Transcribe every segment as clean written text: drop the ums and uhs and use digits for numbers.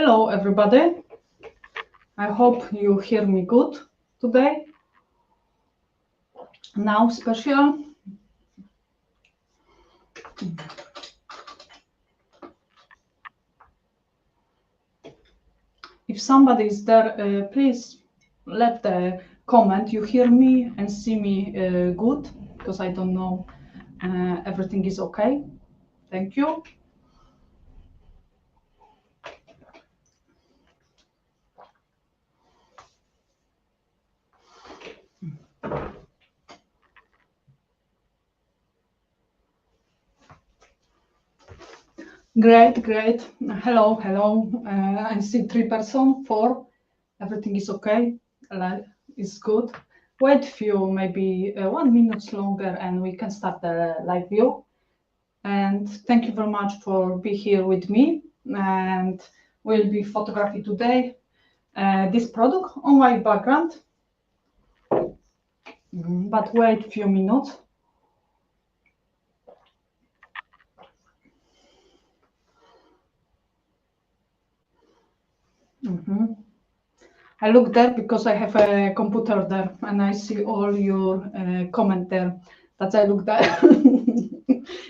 Hello, everybody. I hope you hear me good today. Now special. If somebody is there, please let the comment you hear me and see me good, because I don't know everything is okay. Thank you. Great. Hello. I see 3 person, 4. Everything is okay. It's good. Wait few, maybe 1 minute longer, and we can start the live view. And thank you very much for being here with me. And we'll be photography today. This product on white background. But wait a few minutes. I look there because I have a computer there and I see all your comment there. That's I look there.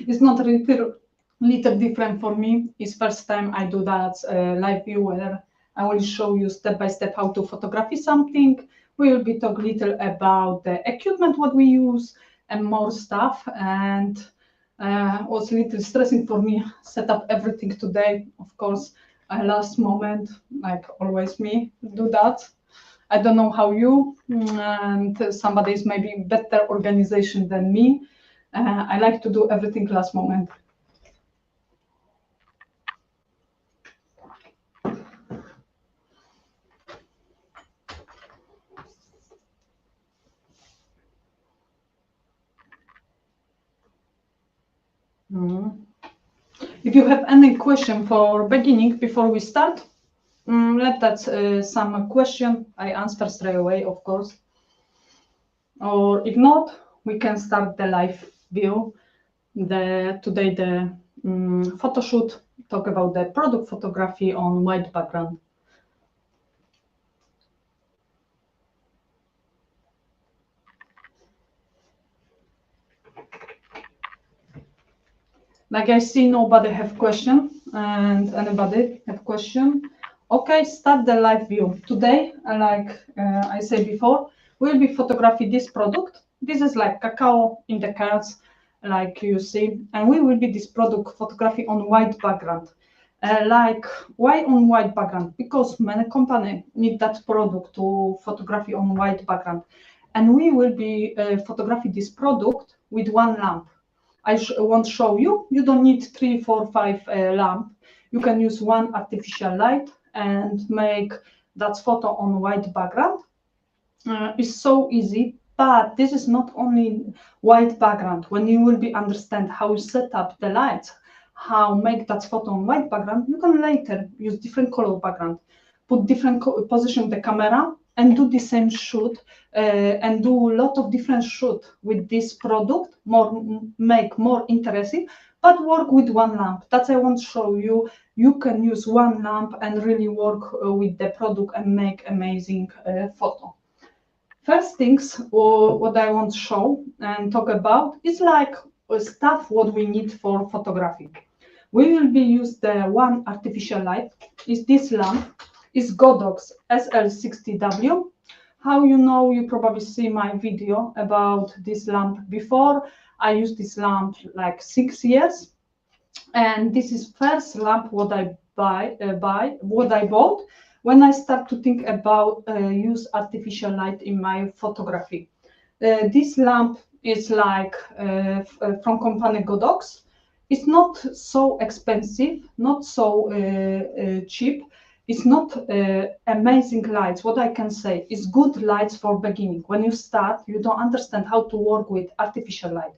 It's not little different for me. It's first time I do that live view where I will show you step by step how to photography something. We will be talk little about the equipment what we use and more stuff. And was a little stressing for me set up everything today. Of course, last moment, like always me do that. I don't know how you, and somebody is maybe better organization than me. I like to do everything last moment. If you have any question for beginning before we start, let that some question I answer straight away, of course. Or if not, we can start the live view. Today the photo shoot, talk about the product photography on white background. Like I see nobody have question, and anybody have question? Okay, start the live view. Today, like I said before, we'll be photography this product. This is like cacao in the cards, like you see, and we will be this product photography on white background. Like why on white background? Because many company need that product to photography on white background, and we will be photography this product with one lamp. I won't show you. You don't need 3, 4, 5 lamp. You can use one artificial light and make that photo on white background. It's so easy, but this is not only white background. When you will be understand how you set up the lights, how make that photo on white background, you can later use different color background, put different position the camera and do the same shoot and do a lot of different shoot with this product, make more interesting, but work with one lamp. That's I want to show you. You can use one lamp and really work with the product and make amazing photo. First things what I want to show and talk about is like stuff what we need for photography. We will be use the one artificial light. Is this lamp? Is Godox SL60W. How you know? You probably see my video about this lamp before. I used this lamp like 6 years, and this is first lamp what I bought when I start to think about use artificial light in my photography. This lamp is like from company Godox. It's not so expensive, not so cheap. It's not amazing lights. What I can say is good lights for beginning. When you start, you don't understand how to work with artificial light,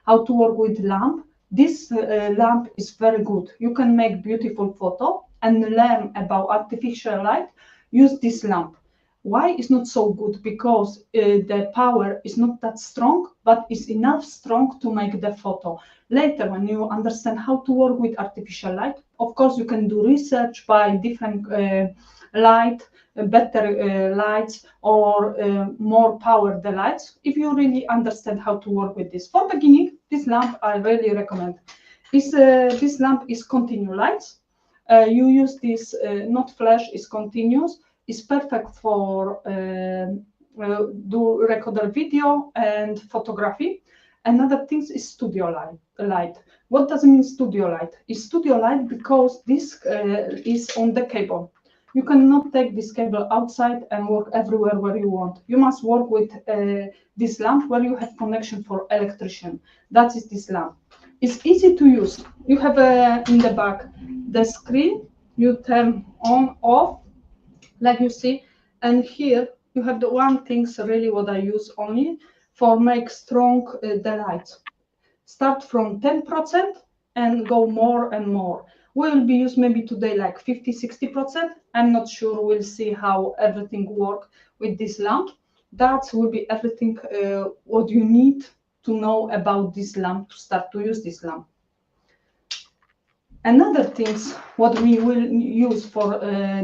how to work with lamp. This lamp is very good. You can make beautiful photo and learn about artificial light. Use this lamp. Why is not so good? Because the power is not that strong, but is enough strong to make the photo. Later, when you understand how to work with artificial light, of course, you can do research by different light, better lights, or more power the lights. If you really understand how to work with this. For beginning, this lamp I really recommend. This lamp is continue lights. You use this, not flash, is continuous. Is perfect for do recorder video and photography. Another thing is studio light. What does it mean studio light? It's studio light because this is on the cable. You cannot take this cable outside and work everywhere where you want. You must work with this lamp where you have connection for electrician. That is this lamp. It's easy to use. You have in the back the screen. You turn on, off, like you see, and here you have the one things really what I use only for make strong the lights. Start from 10% and go more and more. We will be used maybe today like 50-60%. I'm not sure. We'll see how everything work with this lamp. That will be everything what you need to know about this lamp to start to use this lamp. Another things what we will use for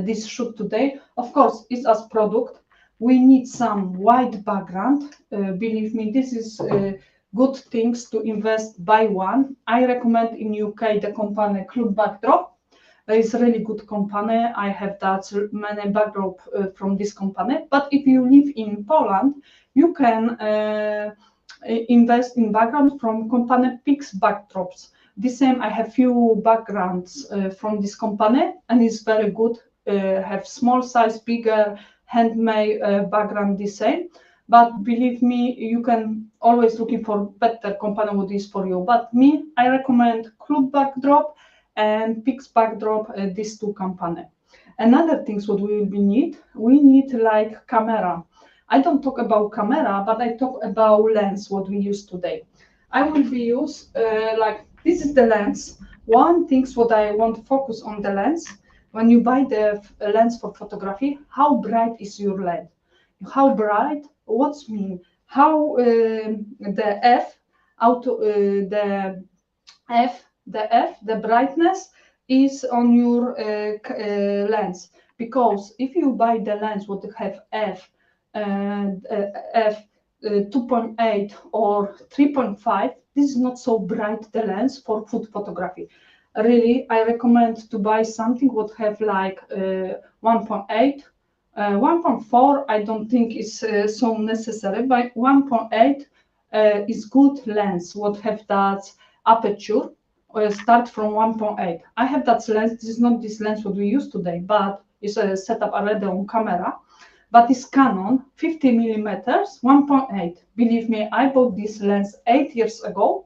this shoot today, of course, is as product. We need some white background. Believe me, this is good things to invest by one. I recommend in UK the company Club Backdrop. It's a really good company. I have that many backdrop from this company. But if you live in Poland, you can invest in background from company Pix Backdrops. The same, I have few backgrounds from this company, and it's very good. Have small size, bigger, handmade background the same. But believe me, you can always looking for better company what is for you. But me, I recommend Club Backdrop and Pix Backdrop, these two company. Another things what we need like camera. I don't talk about camera, but I talk about lens what we use today. I will be use like this is the lens. One things what I want to focus on the lens. When you buy the lens for photography, how bright is your lens? How bright? What's mean? How the f auto the brightness is on your lens. Because if you buy the lens what have f 2.8 or 3.5, this is not so bright the lens for food photography. Really, I recommend to buy something what have like 1.8, 1.4. I don't think is so necessary, but 1.8 is good lens. What have that aperture? Start from 1.8. I have that lens. This is not this lens what we use today, but it's set up already on camera. But it's Canon 50 millimeters 1.8. Believe me, I bought this lens 8 years ago,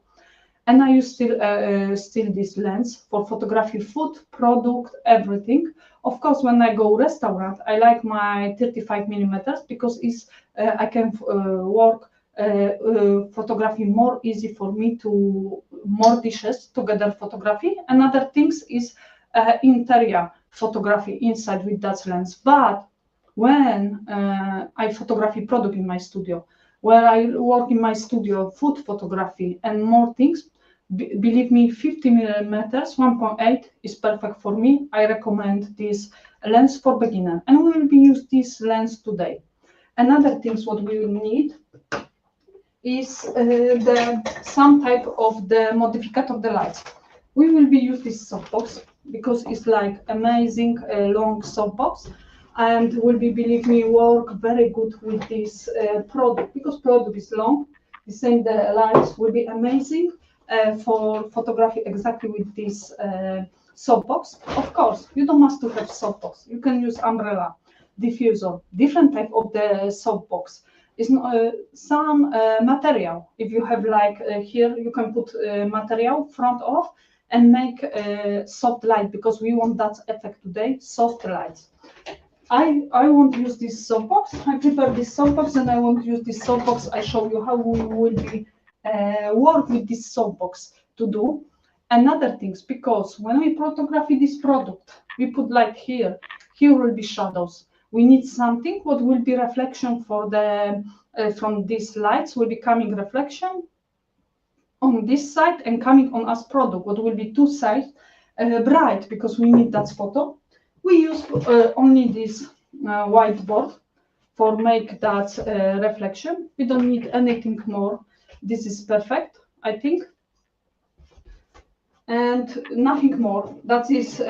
and I use still this lens for photography, food, product, everything. Of course, when I go restaurant, I like my 35 millimeters because it's I can work photography more easy for me to more dishes together photography. Another things is interior photography inside with that lens, but when I photography product in my studio, where I work in my studio, food photography and more things, believe me, 50 millimeters 1.8 is perfect for me. I recommend this lens for beginner, and we will be use this lens today. Another things what we will need is some type of the modificator of the lights. We will be use this softbox because it's like amazing long softbox. And will be, believe me, work very good with this product because product is long. The same, the lights will be amazing for photography exactly with this softbox. Of course, you don't must to have softbox. You can use umbrella, diffuser, different type of the softbox. It's some material. If you have like here, you can put material front off and make soft light because we want that effect today, soft lights. I won't use this softbox. I prepare this softbox and I won't use this softbox. I show you how we will be work with this softbox to do. Another things, because when we photography this product, we put light here. Here will be shadows. we need something what will be reflection for the from these lights will be coming reflection on this side and coming on us product. What will be two sides bright because we need that photo. We use only this whiteboard for make that reflection. We don't need anything more. This is perfect, I think. And nothing more. That is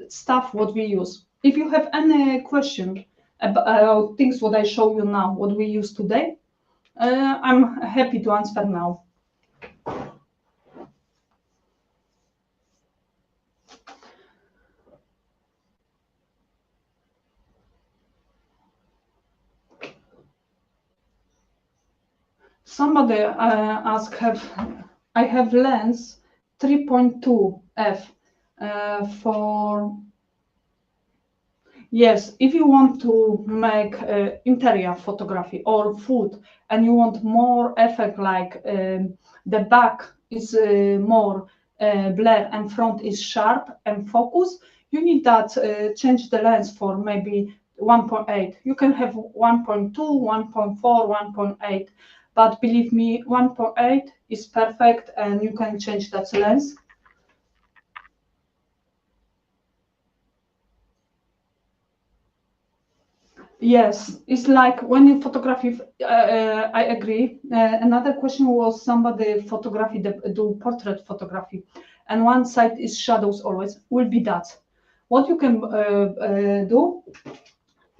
stuff what we use. If you have any question about things what I show you now, what we use today, I'm happy to answer now. Somebody asked, I have lens 3.2 f for. Yes, if you want to make interior photography or food and you want more effect, like the back is more blur and front is sharp and focus, you need that change the lens for maybe 1.8. You can have 1.2, 1.4, 1.8, but believe me, 1.8 is perfect and you can change that lens. Yes, it's like when you photography, I agree. Another question was somebody photography, do portrait photography, and one side is shadows always, will be that. What you can do,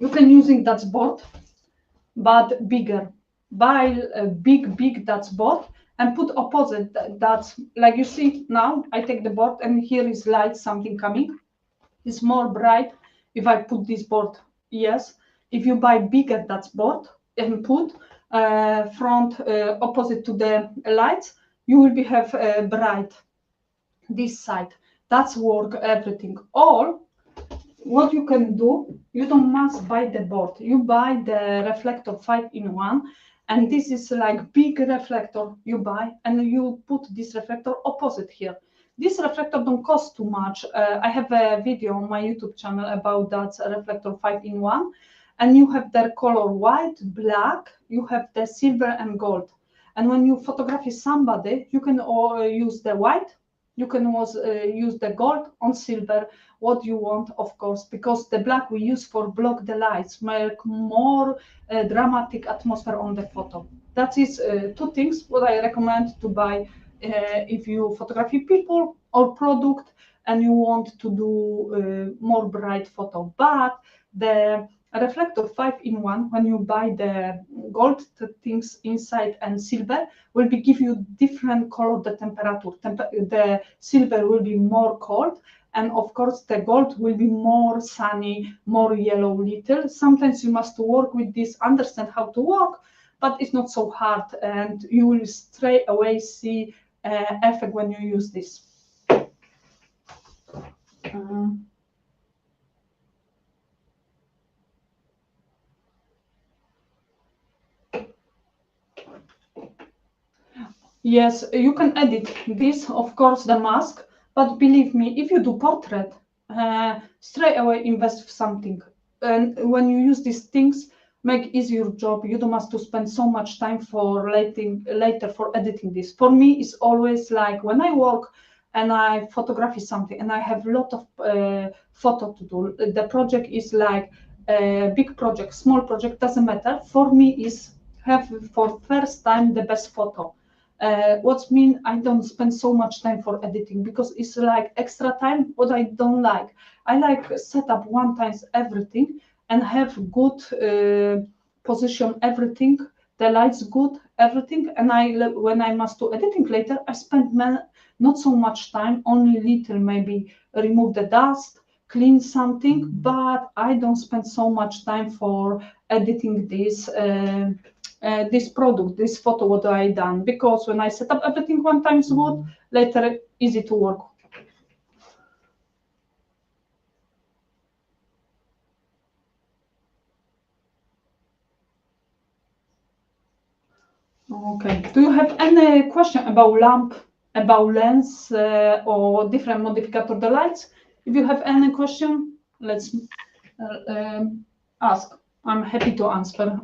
you can using that board, but bigger. Buy a big that board and put opposite that, like you see now, I take the board and here is light, something coming. It's more bright if I put this board, yes. If you buy bigger that board and put front opposite to the lights, you will be have bright this side. That's work everything. Or what you can do, you don't must buy the board. You buy the reflector 5-in-1, and this is like big reflector you buy, and you put this reflector opposite here. This reflector don't cost too much. I have a video on my YouTube channel about that reflector 5-in-1, and you have the color white, black, you have the silver and gold. And when you photograph somebody, you can use the white, you can use the gold on silver, what you want, of course, because the black we use for block the lights, make more dramatic atmosphere on the photo. That is two things what I recommend to buy if you photography people or product and you want to do more bright photo. But the reflector 5-in-1, when you buy the gold things inside and silver, will be give you different color, the temperature. The silver will be more cold, and of course the gold will be more sunny, more yellow little. Sometimes you must work with this, understand how to work, but it's not so hard, and you will straight away see effect when you use this. Yes, you can edit this, of course, the mask, but believe me, if you do portrait, straight away invest something. And when you use these things, make easier job. You don't have to spend so much time for later for editing this. For me, it's always like when I work and I photograph something and I have a lot of photo to do. The project is like a big project, small project, doesn't matter. For me, is have for first time the best photo. What mean I don't spend so much time for editing because it's like extra time what I don't like. I like set up one times everything and have good position everything, the lights good, everything. And when I must do editing later, I spend not so much time, only little, maybe remove the dust, clean something, but I don't spend so much time for editing this this product, this photo what I done, because when I set up everything one time is good, later easy to work. Okay. Do you have any question about lamp, about lens, or different modifier of the lights? If you have any question, let's. ask. I'm happy to answer.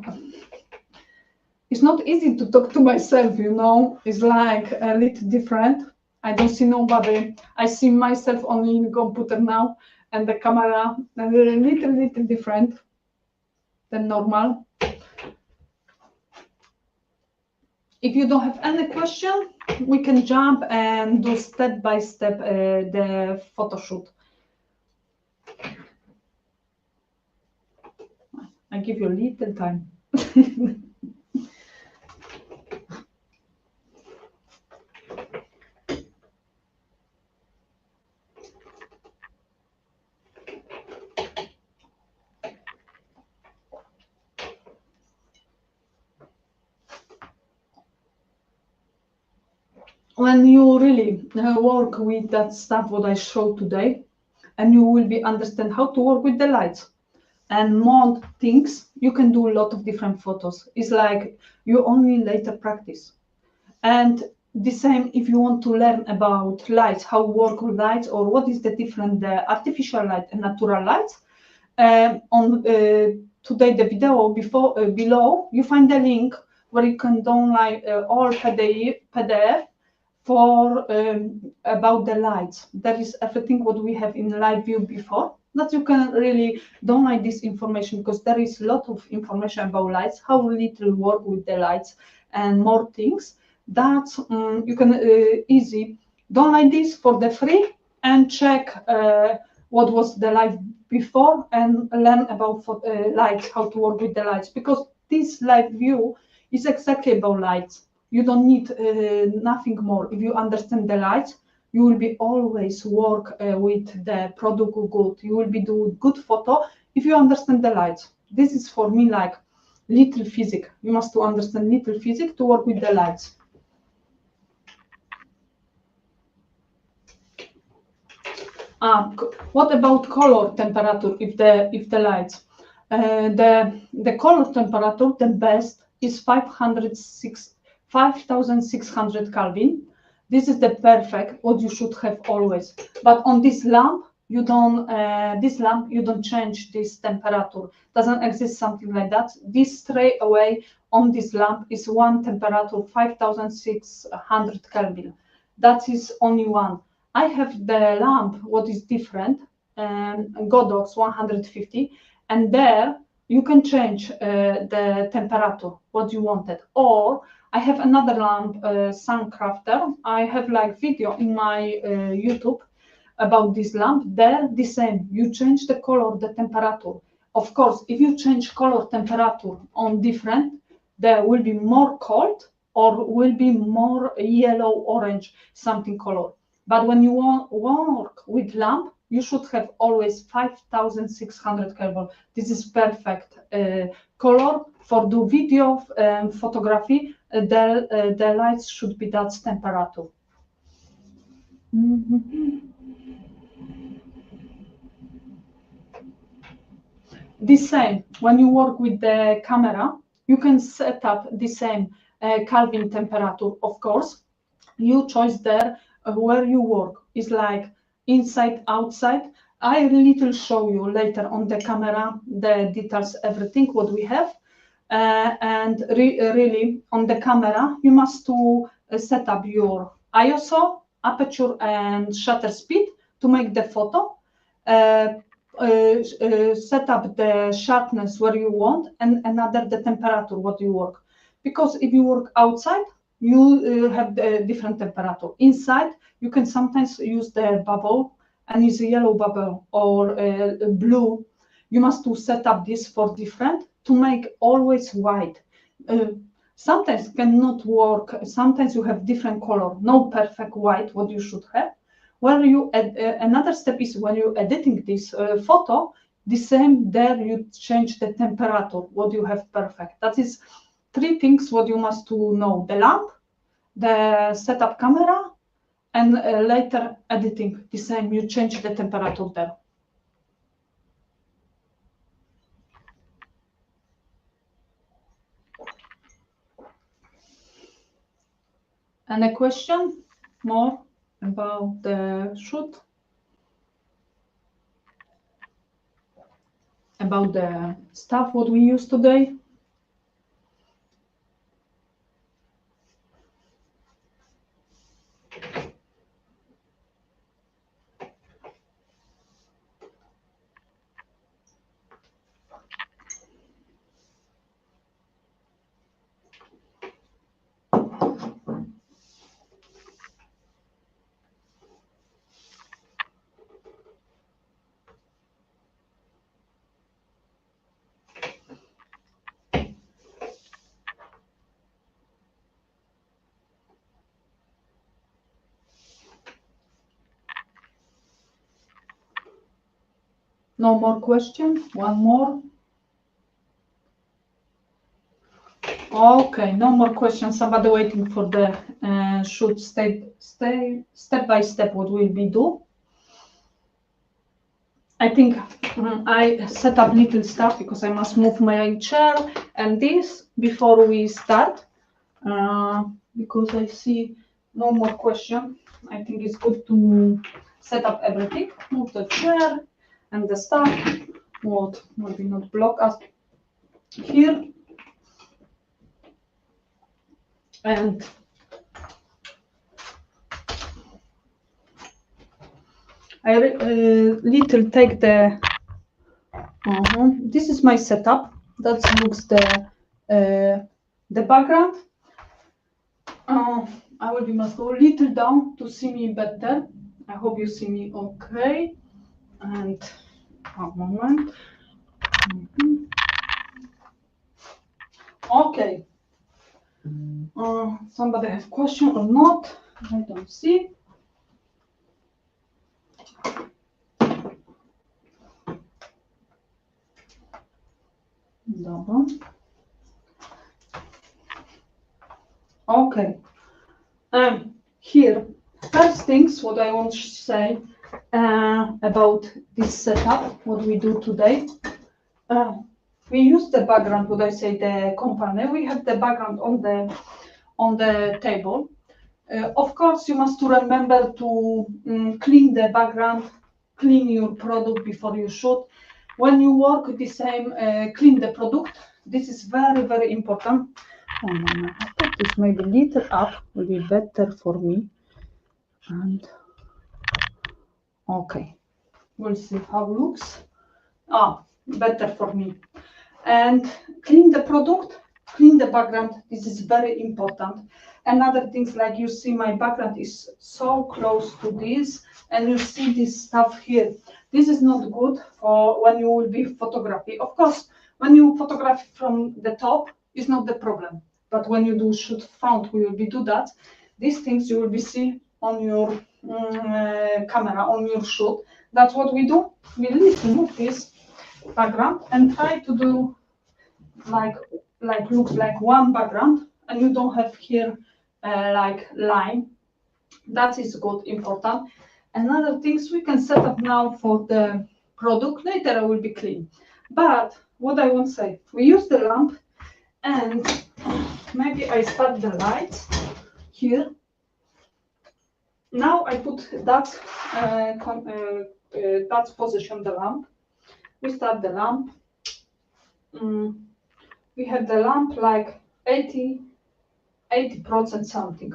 It's not easy to talk to myself, you know. It's like a little different. I don't see nobody. I see myself only in the computer now, and the camera a little different than normal. If you don't have any question, we can jump and do step by step the photo shoot. I give you a little time. When you really work with that stuff what I showed today, and you will be understand how to work with the lights and more things, you can do a lot of different photos. It's like you only later practice. And the same if you want to learn about lights, how work with lights, or what is the different artificial light and natural lights. On today the video before below you find the link where you can download all PDF for about the lights. That is everything what we have in live view before, that you can really download this information, because there is a lot of information about lights, how little work with the lights and more things that you can easy download this for the free and check what was the live before and learn about lights, how to work with the lights, because this live view is exactly about lights. You don't need nothing more. If you understand the lights, you will be always work with the product good. You will be doing good photo if you understand the lights. This is for me like little physics. You must to understand little physics to work with the lights. What about color temperature? If the lights, the color temperature, the best is 5,600 Kelvin. This is the perfect what you should have always. But on this lamp, you don't change this temperature. Doesn't exist something like that. This straight away on this lamp is one temperature 5,600 Kelvin. That is only one. I have the lamp what is different, Godox 150, and there you can change the temperature what you wanted. Or I have another lamp, Suncrafter. I have like video in my YouTube about this lamp. There the same, you change the color, the temperature. Of course, if you change color temperature on different, there will be more cold or will be more yellow, orange, something color. But when you work with lamp, you should have always 5,600 Kelvin. This is perfect color for do video photography. The lights should be that temperature. The same, when you work with the camera, you can set up the same Kelvin temperature, of course. You choose there where you work. It's like inside, outside. I little show you later on the camera, the details, everything what we have. And really on the camera, you must to set up your ISO, aperture and shutter speed to make the photo. Set up the sharpness where you want, and another the temperature what you work. Because if you work outside, you have the different temperature. Inside, you can sometimes use the bubble, and use a yellow bubble or blue. You must to set up this for different to make always white. Sometimes cannot work. Sometimes you have different color, no perfect white what you should have. When you another step is when you're editing this photo, the same there you change the temperature what you have perfect. That is three things what you must to know: the lamp, the setup camera, and later editing. The same, you change the temperature there. Any question more about the shoot? about the stuff what we use today. No more question? One more? Okay, no more questions. Somebody waiting for the shoot step by step what will be do. I think I set up little stuff because I must move my chair and this before we start because I see no more question. I think it's good to set up everything. Move the chair and the stuff. What will be not block us here. And I little take the. This is my setup. That looks the background. I will be must go a little down to see me better. I hope you see me okay. And one moment. Okay. Somebody has question or not? I don't see. Dobra. Okay. Here, first things what I want to say about this setup, what we do today. We use the background, what I say, the company. We have the background on the table. Of course, you must remember to clean the background, clean your product before you shoot. When you work with the same, clean the product. This is very, very important. Oh, no, I put this maybe little up, will be better for me. And okay, we'll see how it looks. Better for me. And clean the product, clean the background. This is very important. Another things like you see my background is so close to this and you see this stuff here. This is not good for when you will be photography. Of course, when you photograph from the top is not the problem. But when you do shoot front, we will be do that. These things you will be see on your camera, on your shoot. That's what we do. We remove this background and try to do like looks like one background and you don't have here like line. That is good, important. Another things we can set up now for the product later I will be clean. But what I want to say, we use the lamp and maybe I start the lights here. Now I put that position the lamp. We start the lamp. We have the lamp like 80% something.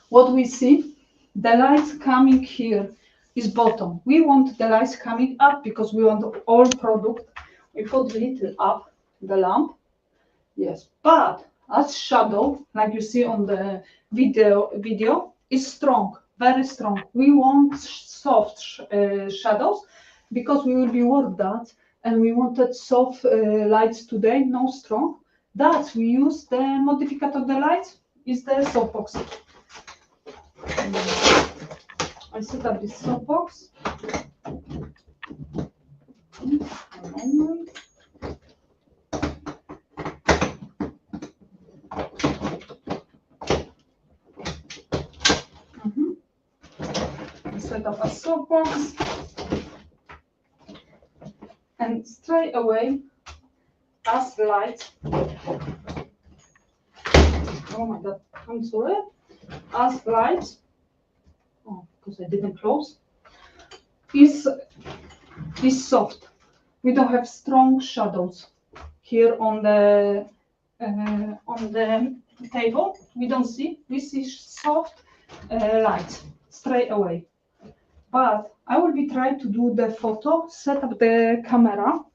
What we see, the lights coming here is bottom. We want the lights coming up because we want all product. We put little up the lamp. Yes, but as shadow, like you see on the video is strong, very strong. We want soft shadows because we will be work that and we wanted soft lights today, no strong. That we use the modifier of the lights is the softbox. I set up this softbox. I set up a softbox and straight away as light. Oh my god, I'm sorry. As light. Oh, because I didn't close. Is soft. we don't have strong shadows here on the table. We don't see. We see soft light straight away. But I will be trying to do the photo, set up the camera.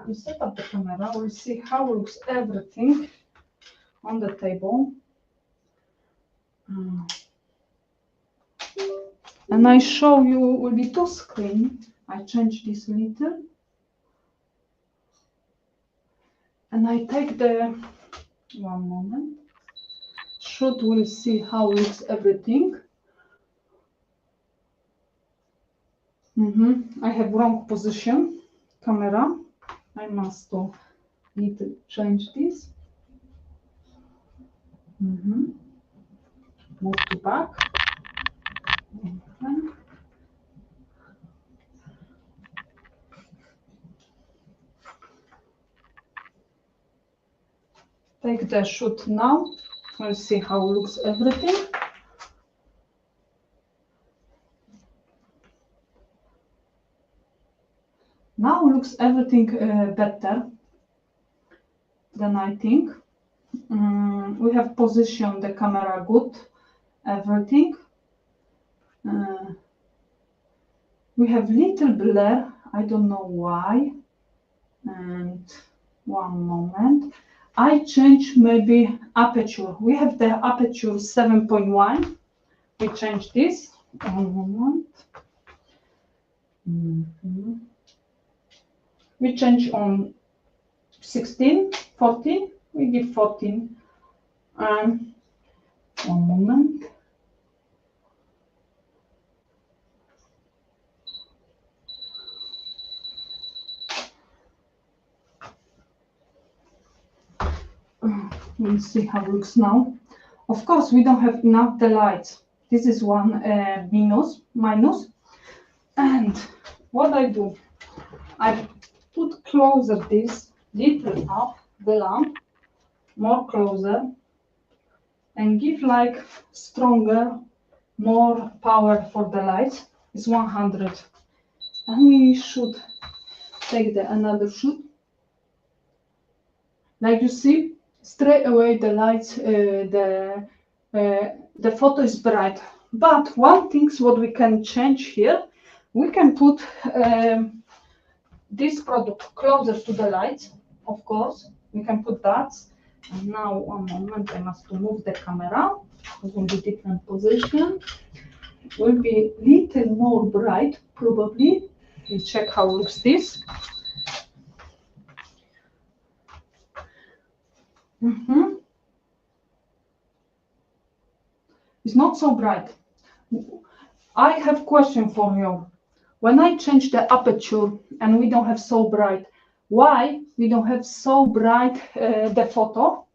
We set up the camera. We'll see how looks everything on the table. And I show you will be two screen. I change this little. And I take the, one moment. Shoot, we'll see how looks everything. I have wrong position, camera. I must need to change this. Move to back. Okay. Take the shoot now. We'll see how looks everything. Now looks everything better than I think. We have positioned the camera good, everything. We have little blur, I don't know why. And one moment. I change maybe aperture. We have the aperture 7.1. We change this. One moment. We change on 16, 14. We give 14. One moment. We'll see how it looks now. Of course, we don't have enough the lights. This is one minus. And what I do, I put closer this little up the lamp, more closer, and give like stronger, more power for the light. It's 100. And we should take another shoot. Like you see, straight away the lights, the photo is bright. But one thing what we can change here, we can put this product closer to the light. Of course, we can put that. And now, one moment, I must move the camera. It will be different position. It will be little more bright, probably. We check how looks this. It's not so bright. I have question for you. When I change the aperture and we don't have so bright, why we don't have so bright the photo?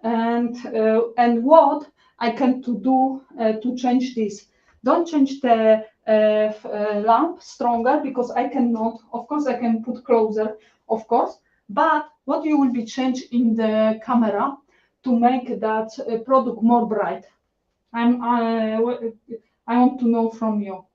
And what I can to do to change this? Don't change the lamp stronger because I cannot. Of course, I can put closer, of course. But what you will be changed in the camera to make that product more bright? I want to know from you.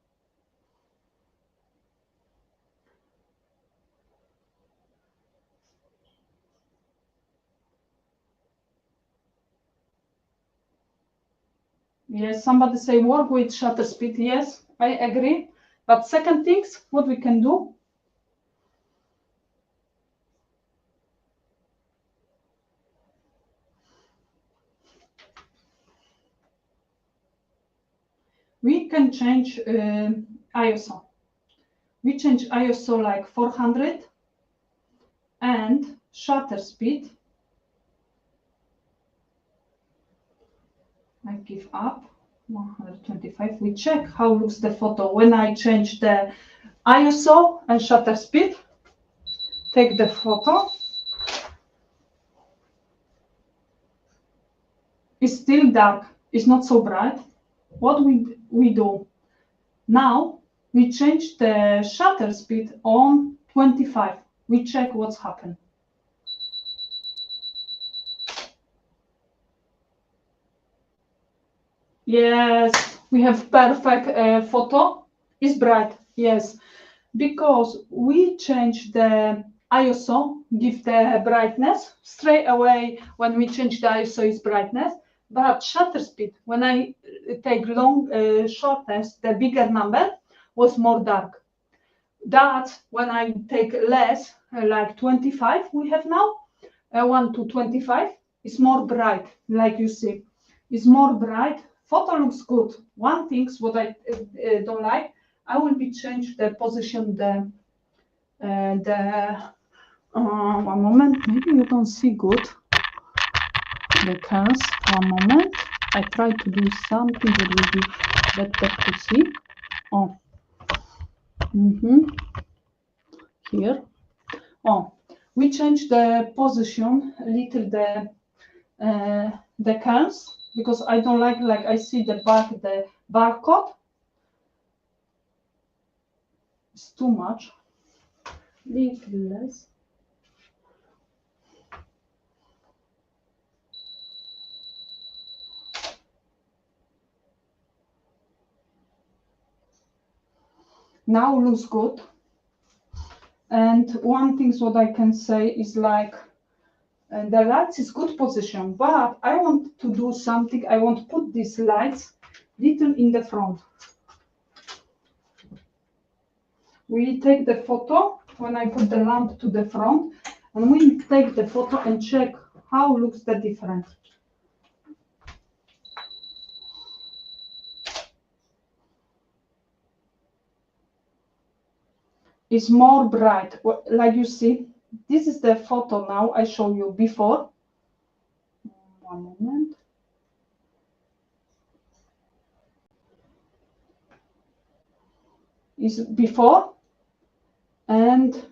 Yes, somebody say work with shutter speed. Yes, I agree. But second things, what we can do? We can change ISO. We change ISO like 400 and shutter speed. I give up 125. We check how looks the photo when I change the ISO and shutter speed. Take the photo. It's still dark. It's not so bright. What we do now? We change the shutter speed on 25. We check what's happened. Yes, we have perfect photo. It's bright. Yes, because we change the ISO, give the brightness straight away. When we change the ISO is brightness, but shutter speed, when I take shortest, the bigger number was more dark. That when I take less, like 25 we have now, 1 to 25, is more bright, like you see, is more bright. Photo looks good. One thing what I don't like, I will be change the position, one moment, maybe you don't see good the curves. One moment, I try to do something that will be better to see. Oh, here. Oh, we change the position a little, the curves, because I don't like I see the barcode. It's too much. Little less. Now looks good. And one thing what I can say is like, the lights is good position, but I want to do something. I want to put these lights little in the front. We take the photo when I put the lamp to the front, and we take the photo and check how looks the difference. It's more bright, like you see. This is the photo now I show you before. One moment. Is before and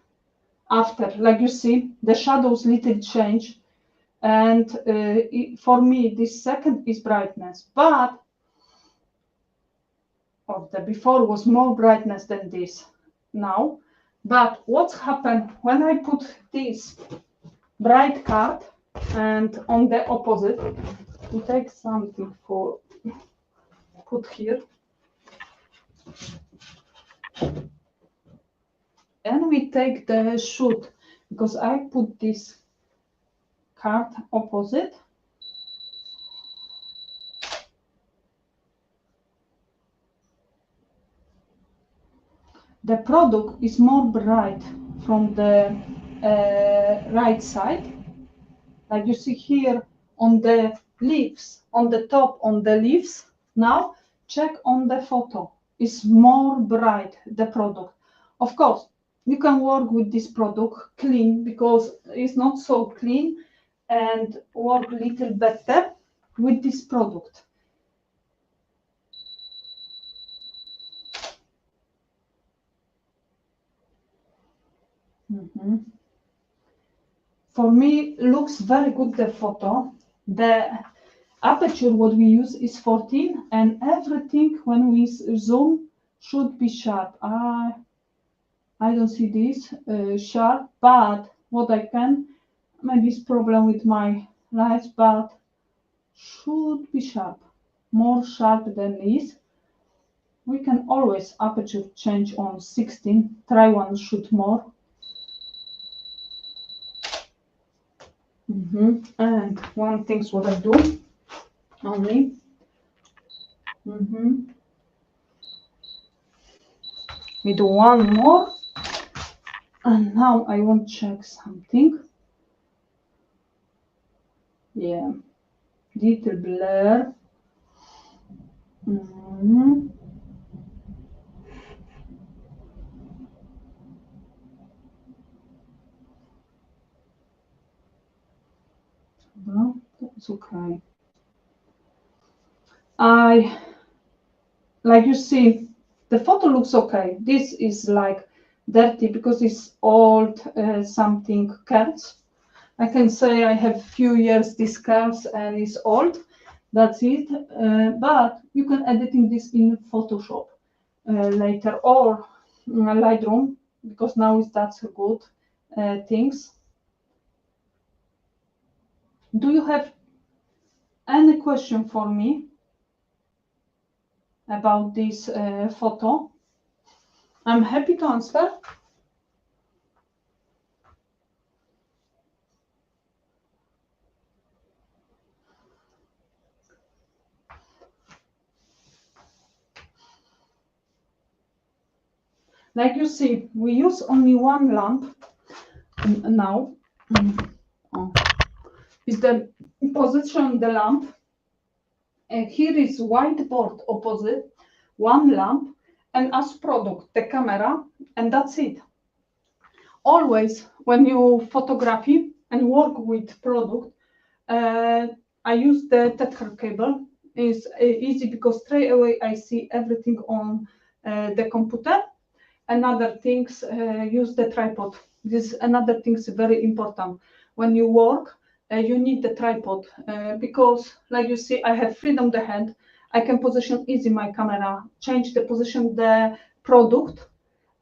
after. Like you see, the shadows little change, and for me this second is brightness, but of the before was more brightness than this now. But what's happened when I put this bright card and on the opposite, we take something for put here, and we take the shoot, because I put this card opposite. The product is more bright from the right side, like you see here on the leaves, on the top, on the leaves. Now check on the photo, is more bright, the product. Of course, you can work with this product clean, because it's not so clean, and work little better with this product. For me, looks very good, the photo. The aperture what we use is 14, and everything when we zoom should be sharp. I don't see this sharp, but what I can, maybe it's problem with my lights, but should be sharp, more sharp than this. We can always aperture change on 16, try one shoot more. And one thing what I do only. We do one more, and now I want to check something. Yeah, little blur. No, that's okay. Like you see, the photo looks okay. This is like dirty because it's old, something curves. I can say I have few years this curves and it's old. That's it. But you can editing this in Photoshop later, or Lightroom, because now that's a good things. Do you have any question for me about this photo? I'm happy to answer. Like you see, we use only one lamp now. Oh. Is the position the lamp. And here is whiteboard opposite, one lamp, and as product, the camera, and that's it. Always, when you photography and work with product, I use the Tether cable. It's easy because straight away I see everything on the computer. Another things, use the tripod. This another thing is very important. When you work, you need the tripod because, like you see, I have freedom the hand. I can position easy my camera, change the position the product,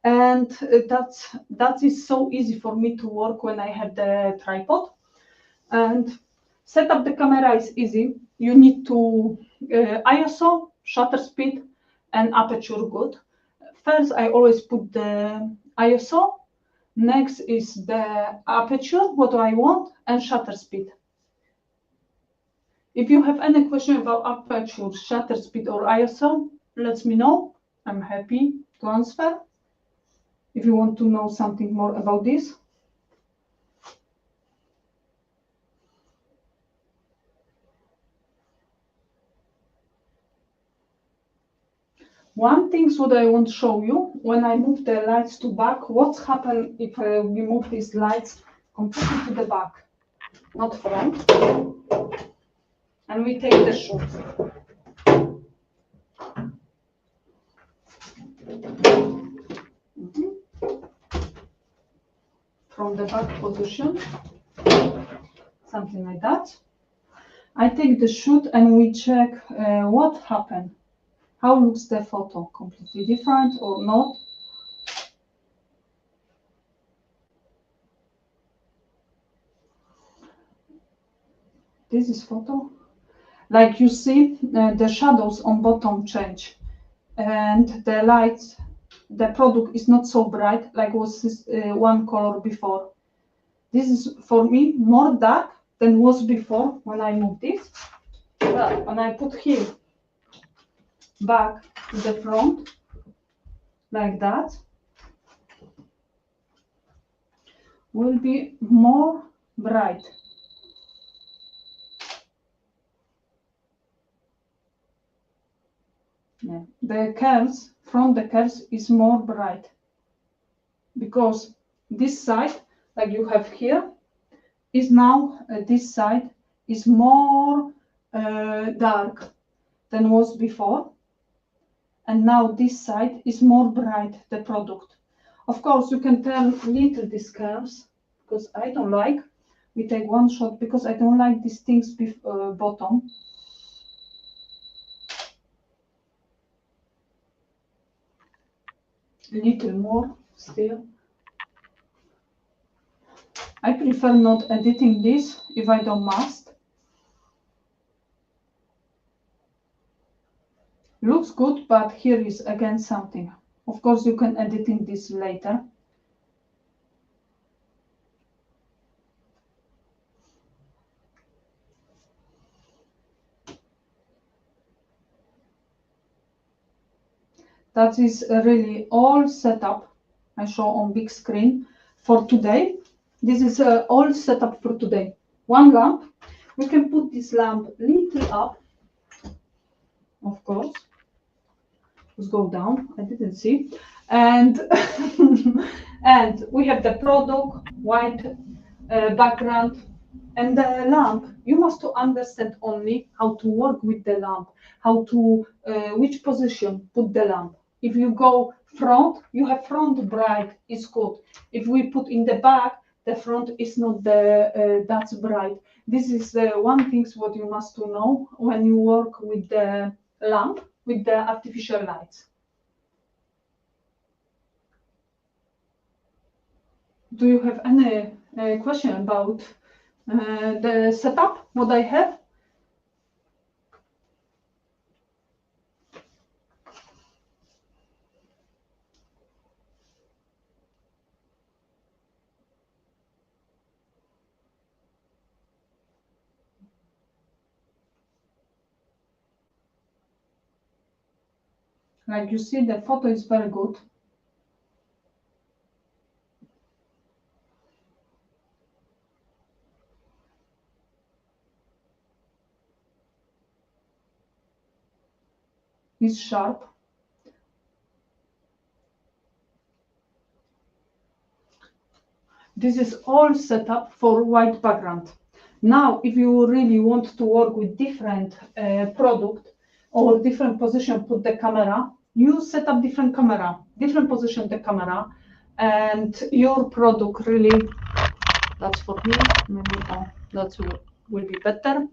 and that is so easy for me to work when I have the tripod. And set up the camera is easy. You need to ISO, shutter speed, and aperture good. First, I always put the ISO. Next is the aperture, what I want, and shutter speed. If you have any question about aperture, shutter speed, or ISO, let me know. I'm happy to answer. If you want to know something more about this. One thing what I want to show you, when I move the lights to back, what's happened if we move these lights completely to the back, not front, and we take the shoot. From the back position, something like that. I take the shoot and we check what happened. How looks the photo? Completely different or not? This is photo. Like you see, the shadows on bottom change, and the lights, the product is not so bright like was this, one color before. This is for me more dark than was before when I move this. But when I put here back to the front, like that, will be more bright. Yeah. The curves, from the curves is more bright because this side, like you have here, is now this side is more dark than was before, and now this side is more bright, the product. Of course, you can turn little these curves because I don't like. We take one shot because I don't like these things bottom. Little more still. I prefer not editing this if I don't must. Looks good, but here is again something. Of course, you can editing this later. That is really all setup I show on big screen for today. This is all setup for today. One lamp. We can put this lamp little up, of course. Let's go down. I didn't see. And and we have the product, white background, and the lamp. You must to understand only how to work with the lamp, how to which position put the lamp. If you go front, you have front bright is good. If we put in the back, the front is not the that's bright. This is one thing what you must to know when you work with the lamp, with the artificial lights. Do you have any question about the setup, what I have? Like you see, the photo is very good. It's sharp. This is all set up for white background. Now, if you really want to work with different product or different position, put the camera, you set up different camera, different position the camera, and your product really, that's for me, maybe that will be better.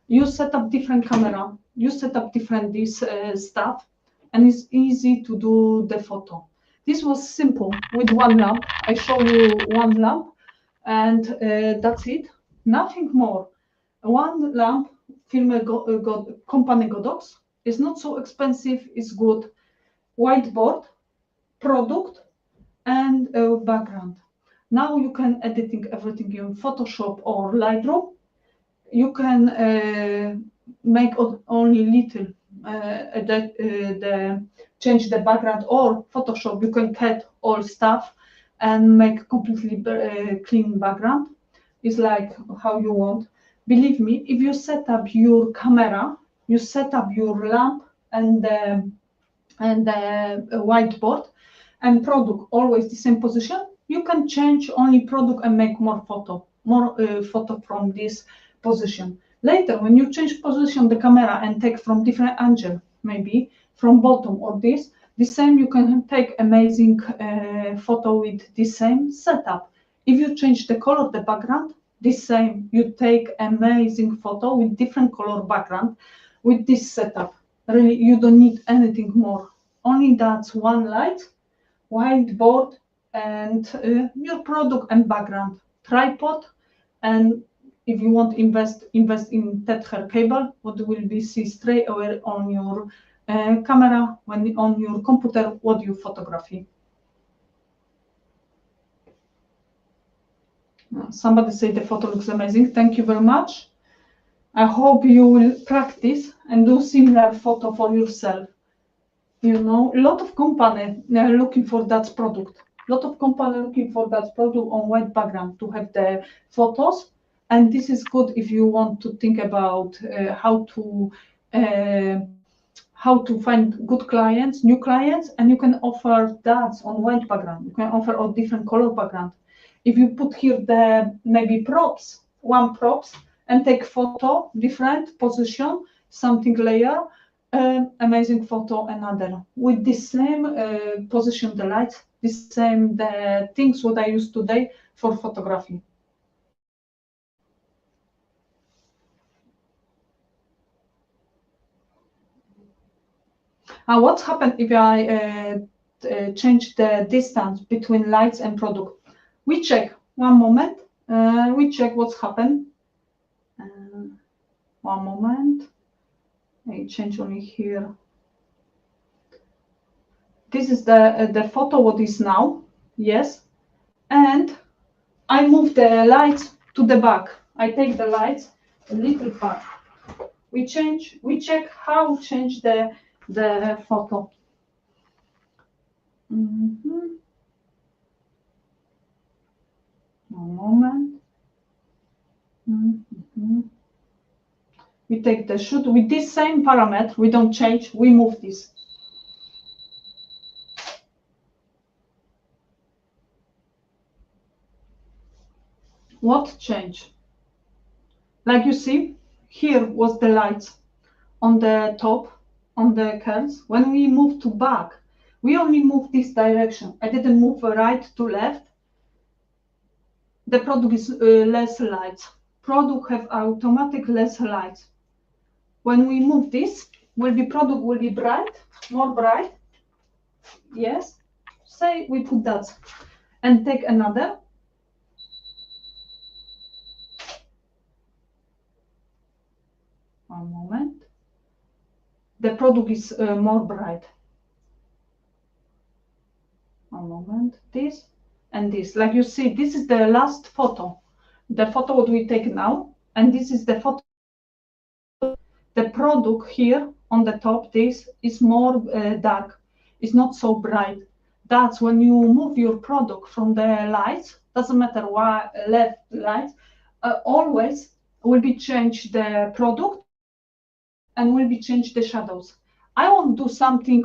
You set up different camera, you set up different this stuff, and it's easy to do the photo. This was simple with one lamp. I show you one lamp, and that's it. Nothing more. One lamp, film company Godox. It's not so expensive. It's good. Whiteboard, product, and background. Now you can editing everything in Photoshop or Lightroom. You can make only little change the background, or Photoshop you can cut all stuff and make completely clean background. It's like how you want. Believe me, if you set up your camera, you set up your lamp and the whiteboard and product always the same position, you can change only product and make more photo from this position. Later, when you change position the camera and take from different angle, maybe from bottom or this, the same you can take amazing photo with the same setup. If you change the color, the background, the same, you take amazing photo with different color background with this setup. Really, you don't need anything more. Only that's one light, whiteboard, and your product and background, tripod, and if you want invest in Tether cable, what will be see straight away on your camera when on your computer what you photography. Somebody said the photo looks amazing. Thank you very much. I hope you will practice and do similar photo for yourself. You know, a lot of company are looking for that product. A lot of company looking for that product on white background to have the photos. And this is good if you want to think about how to find good clients, new clients, and you can offer that on white background. You can offer a different color background. If you put here the maybe props, one props, and take photo, different position, something layer, amazing photo, another. With the same position, the lights, the same the things what I use today for photography. What happens if I change the distance between lights and product? We check, one moment, we check what's happened. One moment, I change only here. This is the photo what is now, yes, and I move the lights to the back. I take the lights a little back. We check how change the photo. One moment. We take the shoot with this same parameter. We don't change. We move this. What change? Like you see, here was the lights on the top, on the curves. When we move to back, we only move this direction. I didn't move right to left. The product is less lights. Product have automatic less lights. When we move this, product will be bright, more bright. Yes. Say we put that and take another. One moment. The product is more bright. One moment. This and this. Like you see, this is the last photo. The photo what we take now, and this is the photo. The product here on the top, this is more dark. It's not so bright. That's when you move your product from the lights, doesn't matter why, left, right, always will be change the product and will be change the shadows. I want to do something,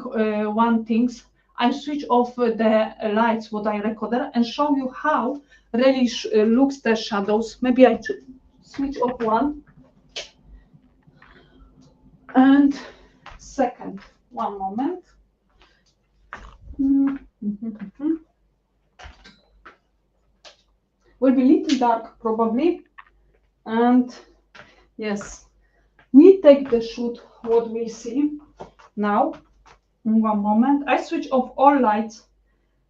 one things. I switch off the lights, what I recorded, and show you how really looks the shadows. Maybe I switch off one. And second, one moment. Will be little dark probably. And yes, we take the shoot what we see now. In one moment, I switch off all lights,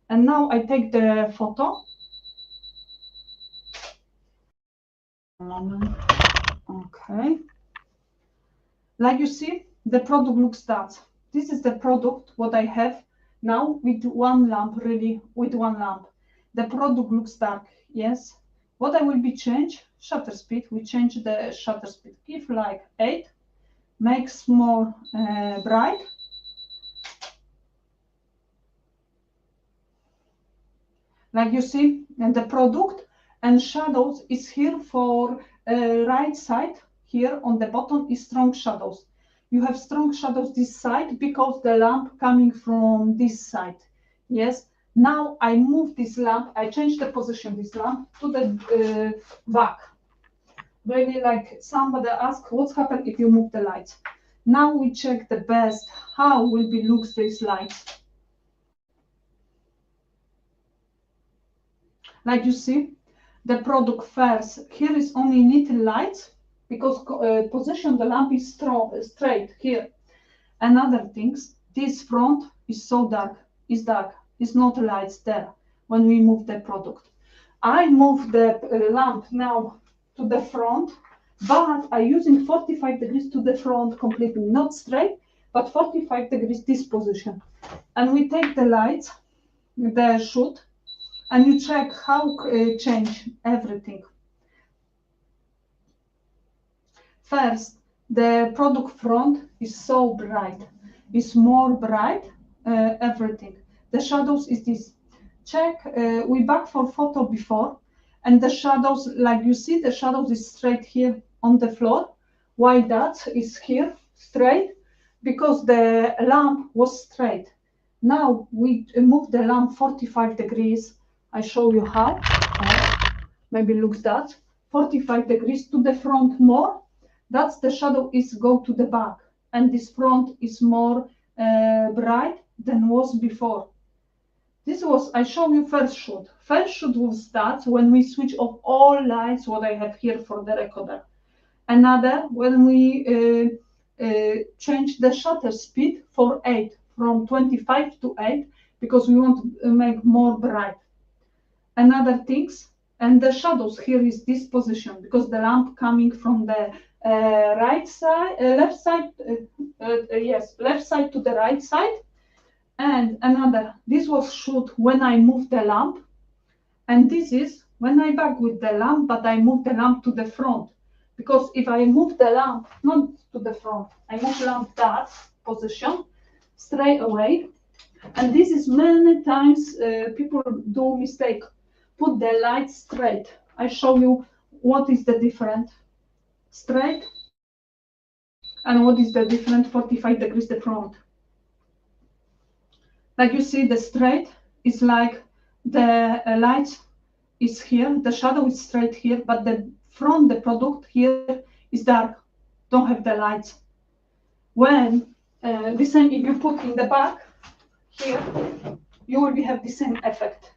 and now I take the photo. One moment. Okay. Like you see, the product looks that. This is the product what I have now with one lamp, really with one lamp. The product looks dark, yes. What I will be change, shutter speed, we change the shutter speed. Give like 8, makes more bright. Like you see, and the product and shadows is here for right side. Here on the bottom is strong shadows. You have strong shadows this side because the lamp coming from this side. Yes. Now I move this lamp. I change the position this lamp to the back. Really, like somebody asked, what's happened if you move the lights? Now we check the best how will be looks these lights. Like you see, the product first. Here is only little lights because position the lamp is straight here. Another things, this front is so dark. Is dark. It's not lights there when we move the product. I move the lamp now to the front, but I using 45 degrees to the front completely, not straight, but 45 degrees this position. And we take the lights, the shoot, and you check how change everything. First, the product front is so bright. It's more bright, everything. The shadows is this. Check, we back for photo before, and the shadows, like you see, the shadows is straight here on the floor. Why that is here straight? Because the lamp was straight. Now we move the lamp 45 degrees. I show you how. Maybe looks that 45 degrees to the front more. That's the shadow is go to the back, and this front is more bright than was before. This was, I show you first shoot. First shoot was that when we switch off all lights, what I have here for the recorder. Another, when we change the shutter speed for 8, from 25 to 8, because we want to make more bright. Another things, and the shadows here is this position, because the lamp coming from the right side, left side, yes, left side to the right side. And another, this was shoot when I moved the lamp, and this is when I back with the lamp, but I move the lamp to the front, because if I move the lamp not to the front, I move lamp that position straight away, and this is many times people do mistake, put the light straight. I show you what is the different straight and what is the different 45 degrees the front. Like you see, the straight is like the light is here, the shadow is straight here, but the front, the product here is dark, don't have the lights. When the same, if you put in the back here, you will have the same effect.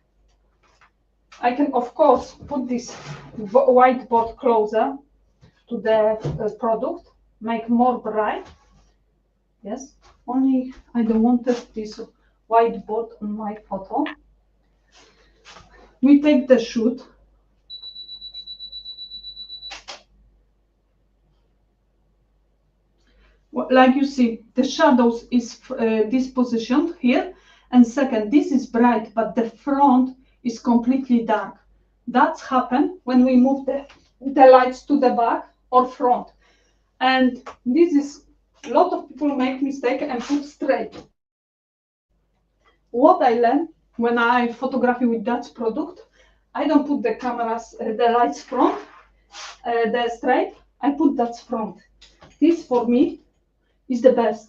I can, of course, put this whiteboard closer to the product, make more bright. Yes, only I don't want this whiteboard on my photo. We take the shoot. Like you see, the shadows is this position here, and second, this is bright, but the front is completely dark. That's happened when we move the lights to the back or front. And this is, a lot of people make mistake and put straight. What I learned when I photography with that product, I don't put the cameras, the lights front, the straight. I put that front. This for me is the best.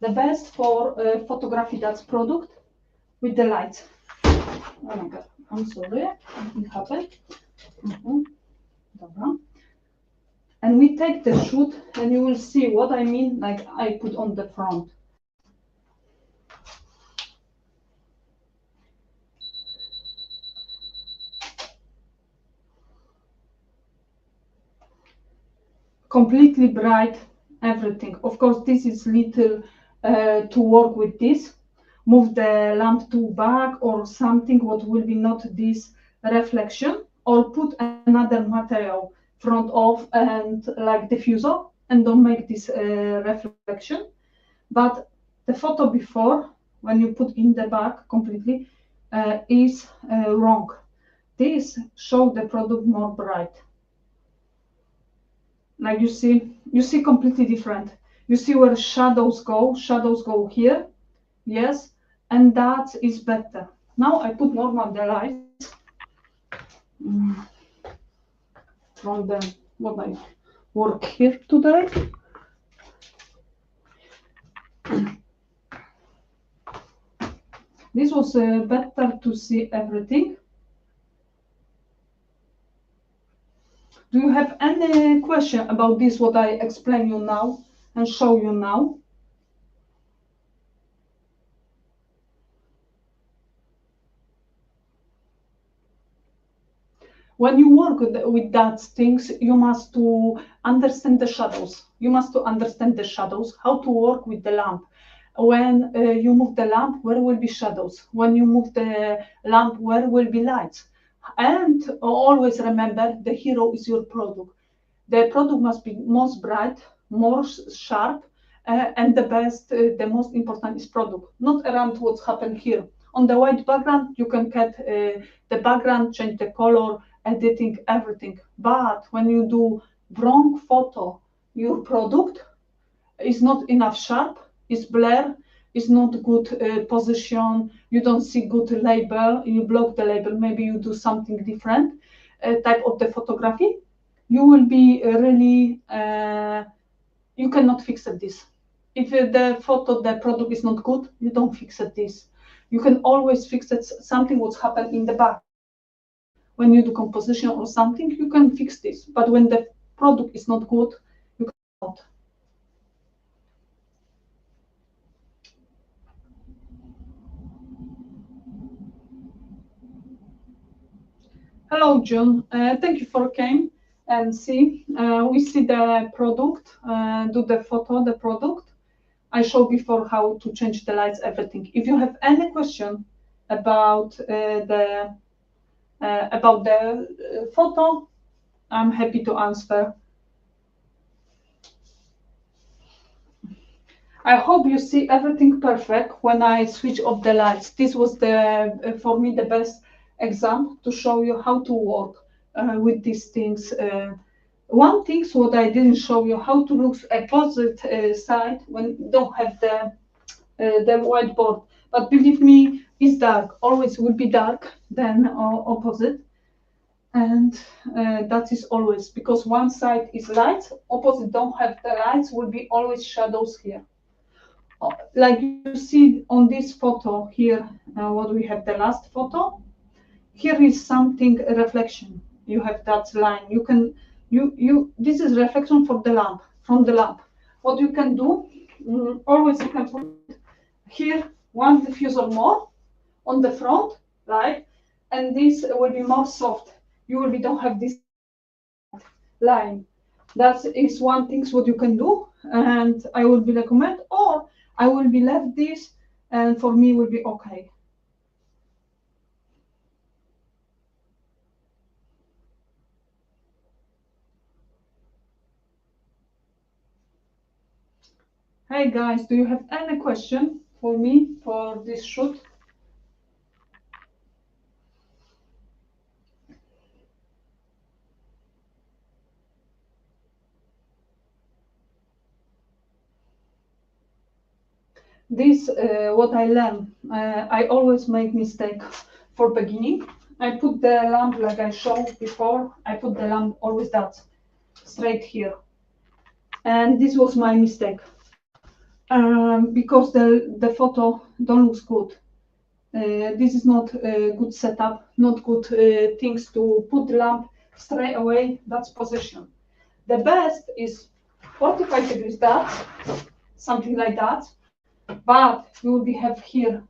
The best for photography that product with the lights. Oh my god, I'm sorry, something happened. Dobra. And we take the shoot and you will see what I mean, like I put on the front. Completely bright, everything. Of course, this is little to work with this. Move the lamp to back or something what will be not this reflection, or put another material front of and like diffuser and don't make this reflection. But the photo before, when you put in the back completely, is wrong. This show the product more bright. Like you see completely different. You see where shadows go here, yes, and that is better. Now I put normal the lights from the what I work here today. This was better to see everything. Do you have any question about this, what I explain you now and show you now? When you work with that things, you must to understand the shadows. You must to understand the shadows, how to work with the lamp. When you move the lamp, where will be shadows? When you move the lamp, where will be lights? And always remember, the hero is your product. The product must be most bright, more sharp, and the best, the most important is product, not around what's happened here. On the white background, you can cut the background, change the color, editing, everything. But when you do wrong photo, your product is not enough sharp, it's blur, it's not good position, you don't see good label, you block the label, maybe you do something different type of the photography, you will be really, you cannot fix it this. If the photo, the product is not good, you don't fix it this. You can always fix it something what's happened in the back. When you do composition or something, you can fix this. But when the product is not good, you cannot. Hello, June. Thank you for came and see. We see the product, do the photo, the product. I showed before how to change the lights, everything. If you have any question about the photo, I'm happy to answer. I hope you see everything perfect when I switch off the lights. This was the for me the best example to show you how to work with these things. One thing what I didn't show you how to look opposite side when you don't have the whiteboard. But believe me, it's dark. Always will be dark than opposite. And that is always because one side is light, opposite don't have the lights, will be always shadows here. Like you see on this photo here, what we have the last photo, here is something reflection. You have that line. You can this is reflection for the lamp from the lamp. What you can do, always you can put here one diffuser more on the front, right? And this will be more soft. You will be don't have this line. That is one thing what you can do, and I will be recommend, or I will be left this, and for me will be okay. Hey guys, do you have any question for me for this shoot? this what I learned. I always make mistake for beginning. I put the lamp like I showed before. I put the lamp always that straight here, and this was my mistake because the photo don't look good. This is not a good setup, not good things to put the lamp straight away. That's position. The best is 45 degrees that, something like that. But you will be have here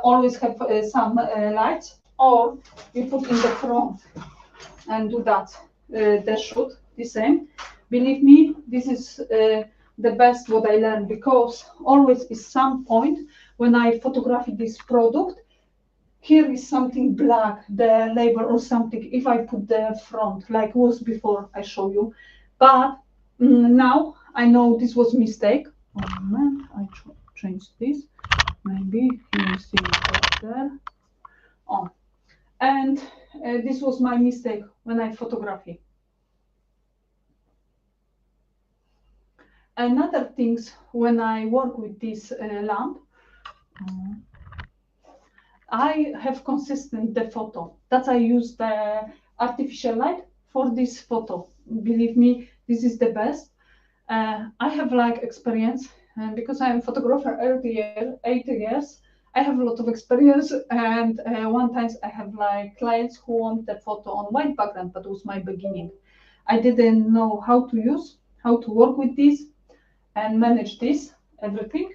always have some lights, or you put in the front and do that. The shoot the same. Believe me, this is the best what I learned, because always is some point when I photograph this product, here is something black, the label or something, if I put the front, like was before I show you. But now I know this was mistake. Oh man, I changed this. Maybe you will see it better. Oh, and this was my mistake when I photography. Another things when I work with this lamp, I have consistent the photo. That I use the artificial light for this photo. Believe me, this is the best. I have like experience, and because I am a photographer 8 years, I have a lot of experience. And one times I have like clients who want the photo on white background, but it was my beginning. I didn't know how to use, how to work with this and manage this everything.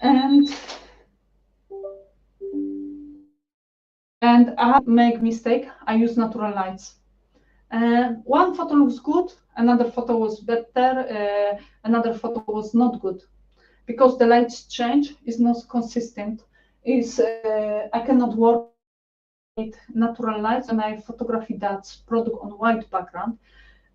And I make mistake. I use natural lights. One photo looks good, another photo was better, another photo was not good, because the lights change is not consistent. Is I cannot work with natural lights, and I photography that product on white background.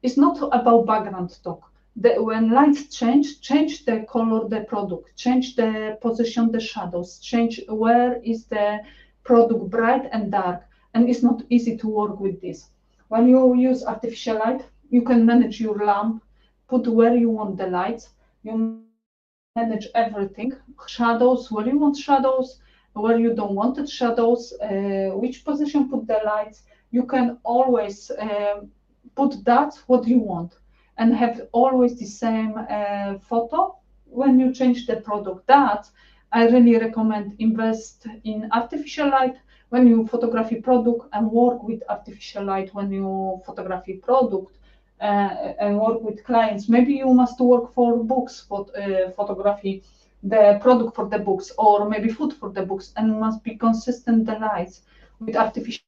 It's not about background talk. When lights change the color, the product, change the position, the shadows, change where is the product bright and dark, and it's not easy to work with this. When you use artificial light, you can manage your lamp, put where you want the lights, you manage everything, shadows, where you want shadows, where you don't want it shadows, which position put the lights. You can always put that what you want and have always the same photo when you change the product. That I really recommend invest in artificial light when you photography product, and work with artificial light when you photography product, and work with clients. Maybe you must work for books for photography, the product for the books, or maybe food for the books, and must be consistent the lights with artificial.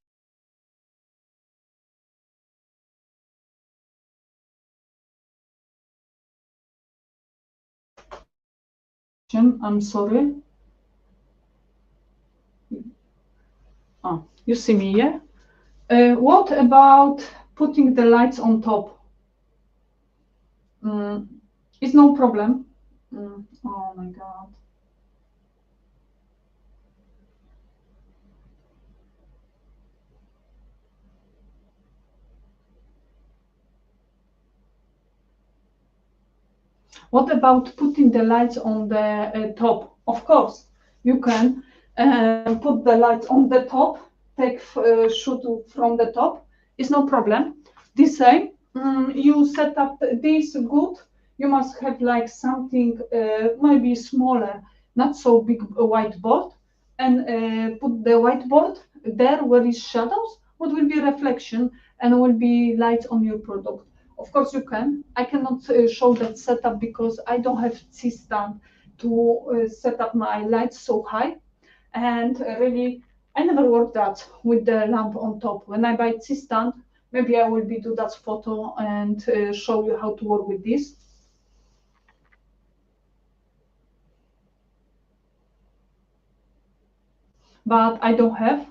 I'm sorry. Oh, you see me, yeah? What about putting the lights on top? It's no problem. Oh my God. What about putting the lights on the top? Of course, you can put the lights on the top, take shoot from the top. It's no problem. The same, you set up this good. You must have like something maybe smaller, not so big whiteboard, and put the whiteboard there where is shadows. What will be reflection and will be light on your product. Of course, you can. I cannot show that setup because I don't have C-stand to set up my lights so high. And really, I never worked that with the lamp on top. When I buy C-stand, maybe I will be do that photo and show you how to work with this. But I don't have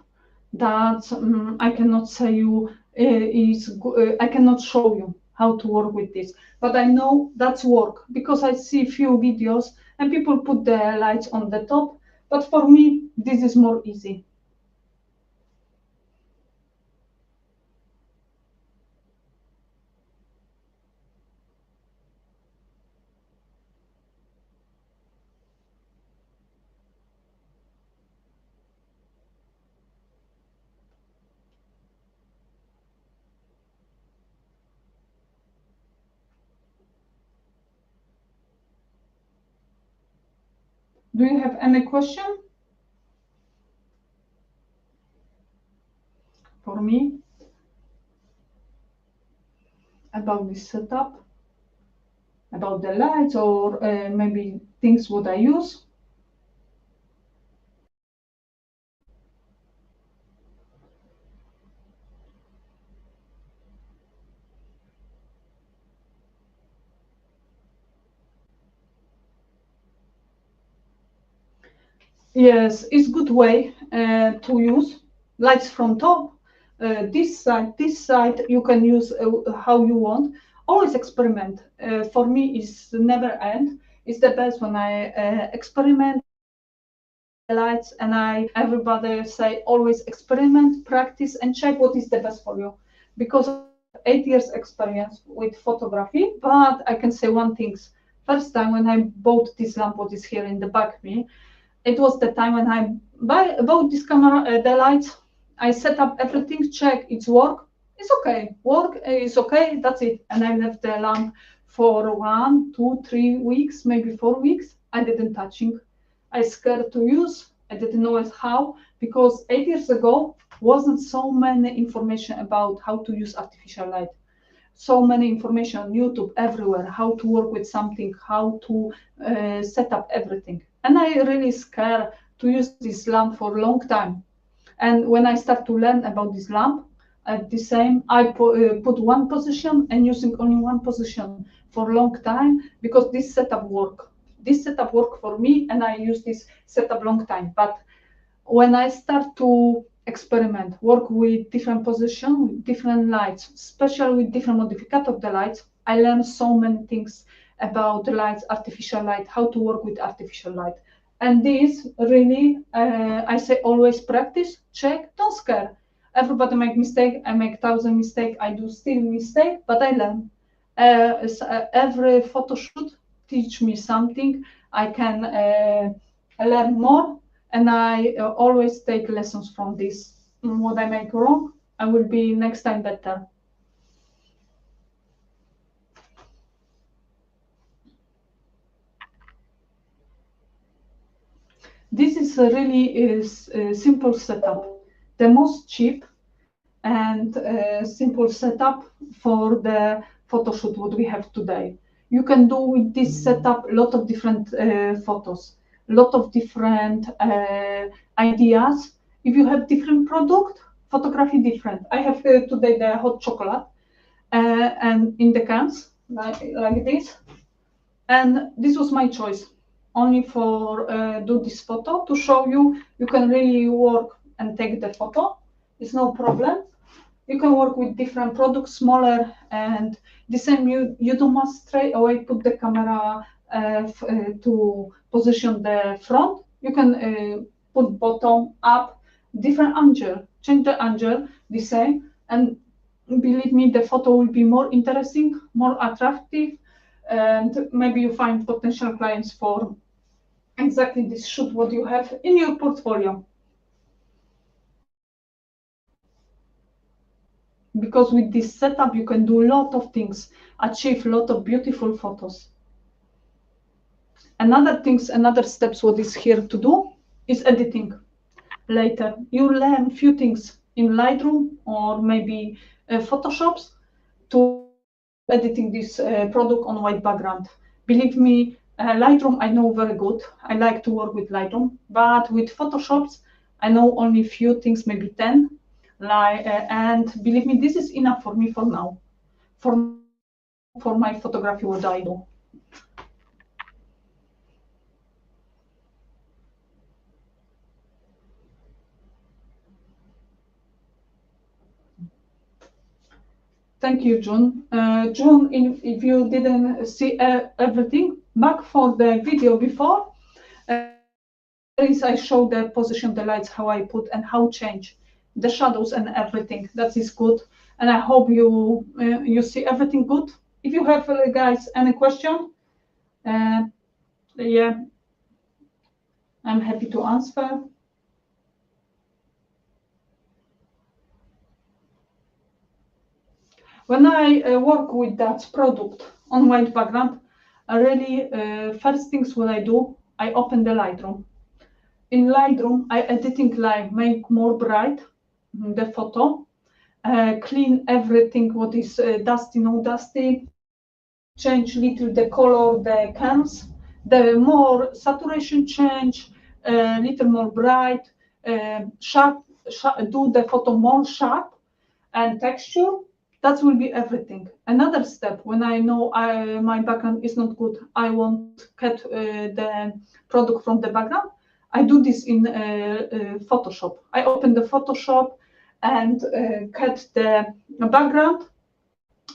that. I cannot say you I cannot show you how to work with this, but I know that's work because I see few videos and people put the lights on the top, but for me this is more easy. Do you have any question for me about this setup, about the lights, or maybe things what I use? Yes, it's good way to use lights from top. This side, you can use how you want. Always experiment. For me, it's never end. It's the best when I experiment lights, and everybody say always experiment, practice, and check what is the best for you. Because 8 years experience with photography, but I can say one thing. First time when I bought this lamp, what is here in the back of me, it was the time when I bought this camera, the lights. I set up everything, check it's work. It's okay. Work is okay. That's it. And I left the lamp for 1, 2, 3 weeks, maybe 4 weeks. I didn't touching. I scared to use. I didn't know how, because 8 years ago wasn't so many information about how to use artificial light. So many information on YouTube everywhere, how to work with something, how to set up everything. And I really scared to use this lamp for a long time. And when I start to learn about this lamp, at the same, I put one position and using only one position for a long time, because this setup work. This setup work for me, and I use this setup long time. But when I start to experiment, work with different position, with different lights, especially with different modification of the lights, I learn so many things about the lights, artificial light, how to work with artificial light. And this really, I say always practice, check, don't scare. Everybody make mistake. I make 1,000 mistake. I do still mistake, but I learn. Every photo shoot teach me something. I can learn more, and I always take lessons from this. What I make wrong, I will be next time better. This is a really simple setup, the most cheap and simple setup for the photo shoot what we have today. You can do with this setup a lot of different photos, a lot of different ideas. If you have different product, photography different. I have today the hot chocolate and in the cans like this, and this was my choice only for do this photo to show you you can really work and take the photo. It's no problem. You can work with different products, smaller, and the same. You don't must straight away put the camera to position the front. You can put bottom up, different angle, change the angle, the same, and believe me, the photo will be more interesting, more attractive, and maybe you find potential clients for exactly this shoot what you have in your portfolio. Because with this setup you can do a lot of things, achieve a lot of beautiful photos. Another steps what is here to do is editing. Later you learn few things in Lightroom or maybe Photoshops to editing this product on white background. Believe me, Lightroom I know very good. I like to work with Lightroom, but with Photoshops I know only few things, maybe 10. And believe me, this is enough for me for now. For my photography, what I do. Thank you, June. June, if you didn't see everything, back for the video before, I show the position, the lights, how I put and how change the shadows and everything. That is good, and I hope you see everything good. If you have, guys, any question, yeah, I'm happy to answer. When I work with that product on white background, really first things what I do, I open the Lightroom. In Lightroom, I editing like make more bright the photo, clean everything what is dusty, no dusty, change little the color, the cams, the more saturation change, little more bright, sharp, do the photo more sharp and texture. That will be everything. Another step, when I know my background is not good, I want to cut the product from the background, I do this in Photoshop. I open the Photoshop and cut the background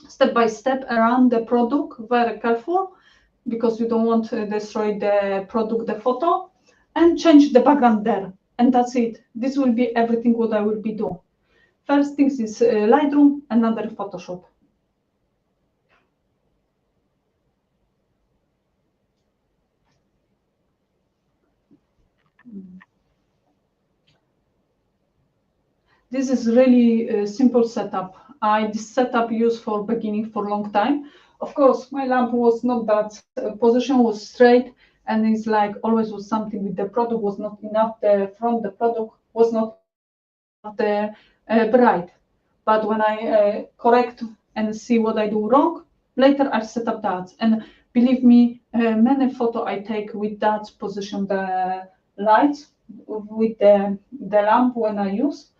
step by step around the product, very careful, because you don't want to destroy the product, the photo, and change the background there. And that's it. This will be everything what I will be doing. First things is Lightroom, another Photoshop. This is really a simple setup. This setup used for beginning for a long time. Of course, my lamp was not that position was straight, and it's like always was something with the product was not enough. The front, the product was not the bright. But when I correct and see what I do wrong, later I set up that. And believe me, many photo I take with that position, the lights with the lamp when I use.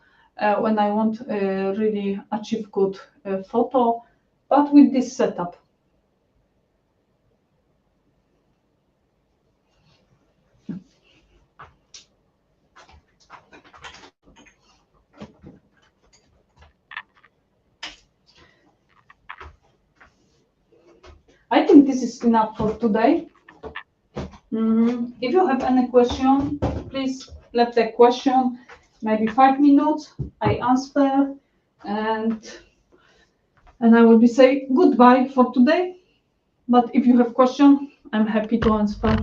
When I want really achieve good photo, but with this setup. I think this is enough for today. If you have any question, please let the question. Maybe 5 minutes. I answer, and I will be say goodbye for today. But if you have question, I'm happy to answer.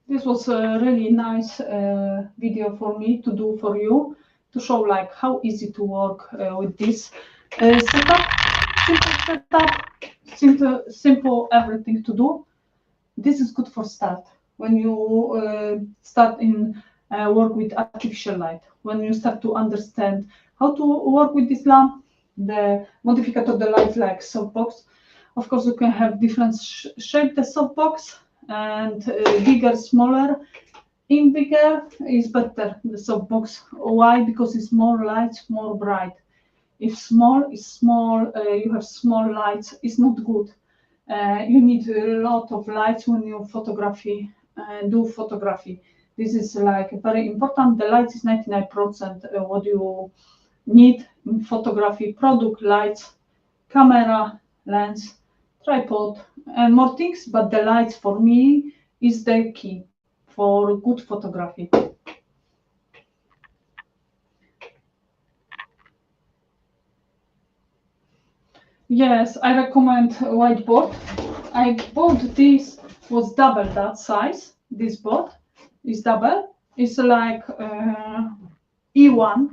This was a really nice video for me to do for you, to show like how easy to work with this setup. Simple setup, simple everything to do. This is good for start. When you start in work with artificial light, when you start to understand how to work with this lamp, the modifier of the light like softbox. Of course, you can have different shape the softbox, and bigger, smaller. In bigger is better the softbox. Why? Because it's more light, more bright. If small is small, you have small lights, it's not good. You need a lot of lights when you photography do photography. This is like very important. The light is 99% what you need in photography. Product, lights, camera, lens, tripod, and more things. But the lights for me is the key for good photography. Yes, I recommend whiteboard. I bought this, was double that size. This board is double. It's like E1,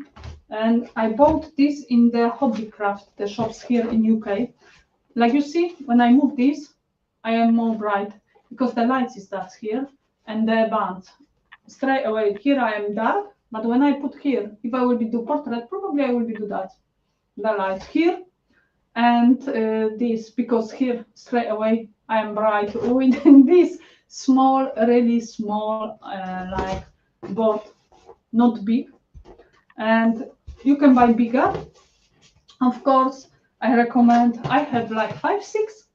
and I bought this in the Hobbycraft, the shops here in UK. Like you see, when I move this, I am more bright because the lights is that here, and the band straight away here I am dark. But when I put here, if I will be do portrait, probably I will be do that. The light here. And this, because here straight away I am bright with this small, really small like board, not big. And you can buy bigger. Of course, I recommend. I have like 5, 6.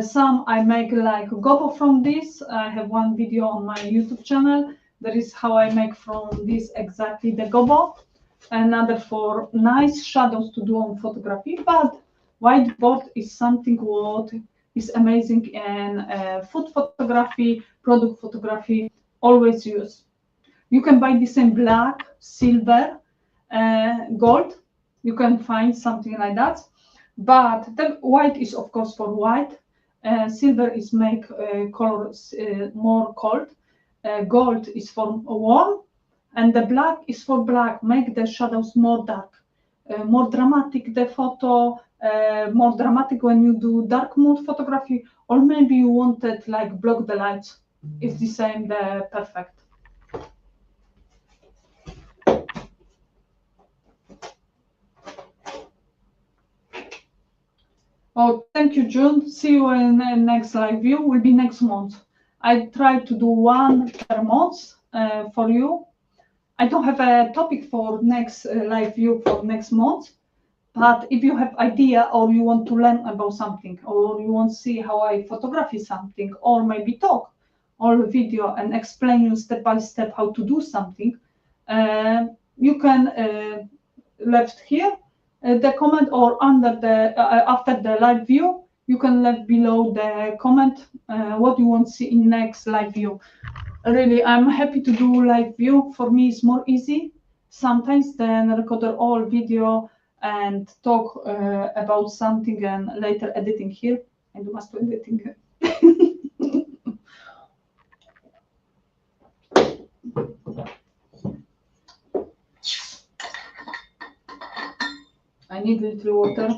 Some I make like gobo from this. I have one video on my YouTube channel. That is how I make from this exactly the gobo. Another for nice shadows to do on photography, but whiteboard is something what is amazing in food photography, product photography, always use. You can buy this in black, silver, gold. You can find something like that. But the white is of course for white. Silver is make colors more cold. gold is for warm, and the black is for black. Make the shadows more dark, more dramatic the photo, more dramatic when you do dark mode photography, or maybe you wanted like block the lights. It's the same, the perfect. Oh, thank you, June. See you in the next live view. Will be next month. I try to do one per month for you. I don't have a topic for next live view for next month, but if you have idea or you want to learn about something, or you want to see how I photography something, or maybe talk or video and explain you step by step how to do something, you can left here the comment, or under the after the live view you can left below the comment what you want to see in next live view. Really, I'm happy to do live view. For me, it's more easy sometimes than record all video and talk about something and later editing here. I do must do editing. I need a little water.